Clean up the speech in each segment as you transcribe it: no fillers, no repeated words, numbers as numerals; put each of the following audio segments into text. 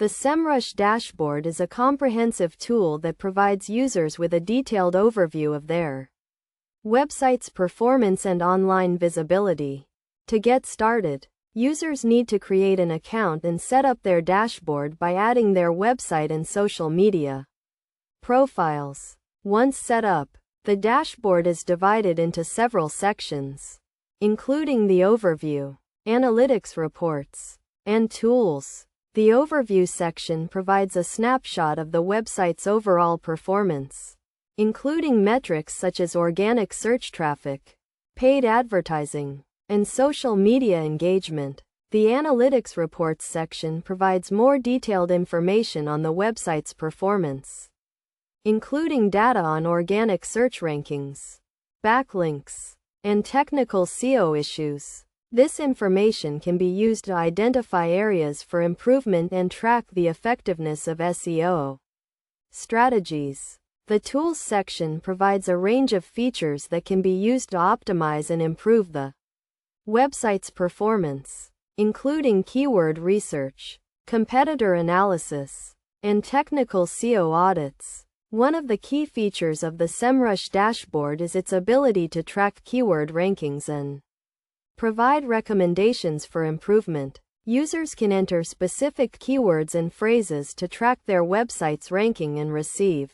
The Semrush dashboard is a comprehensive tool that provides users with a detailed overview of their website's performance and online visibility. To get started, users need to create an account and set up their dashboard by adding their website and social media profiles. Once set up, the dashboard is divided into several sections, including the overview, analytics reports, and tools. The overview section provides a snapshot of the website's overall performance, including metrics such as organic search traffic, paid advertising, and social media engagement. The analytics reports section provides more detailed information on the website's performance, including data on organic search rankings, backlinks, and technical SEO issues. This information can be used to identify areas for improvement and track the effectiveness of SEO strategies. The Tools section provides a range of features that can be used to optimize and improve the website's performance, including keyword research, competitor analysis, and technical SEO audits. One of the key features of the Semrush dashboard is its ability to track keyword rankings and provide recommendations for improvement. Users can enter specific keywords and phrases to track their website's ranking and receive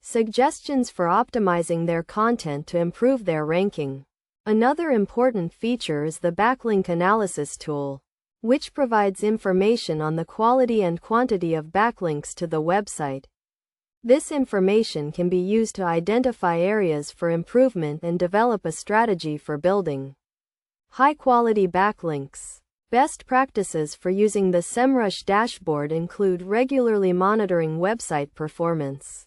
suggestions for optimizing their content to improve their ranking. Another important feature is the backlink analysis tool, which provides information on the quality and quantity of backlinks to the website. This information can be used to identify areas for improvement and develop a strategy for building high-quality backlinks. Best practices for using the Semrush dashboard include regularly monitoring website performance,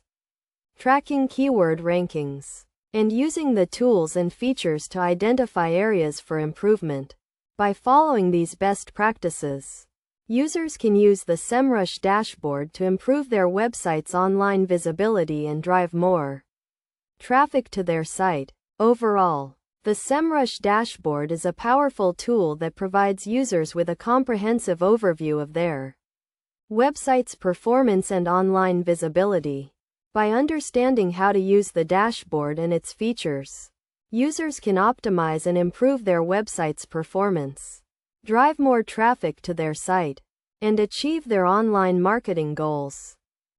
tracking keyword rankings, and using the tools and features to identify areas for improvement. By following these best practices, users can use the Semrush dashboard to improve their website's online visibility and drive more traffic to their site. Overall, the Semrush dashboard is a powerful tool that provides users with a comprehensive overview of their website's performance and online visibility. By understanding how to use the dashboard and its features, users can optimize and improve their website's performance, drive more traffic to their site, and achieve their online marketing goals.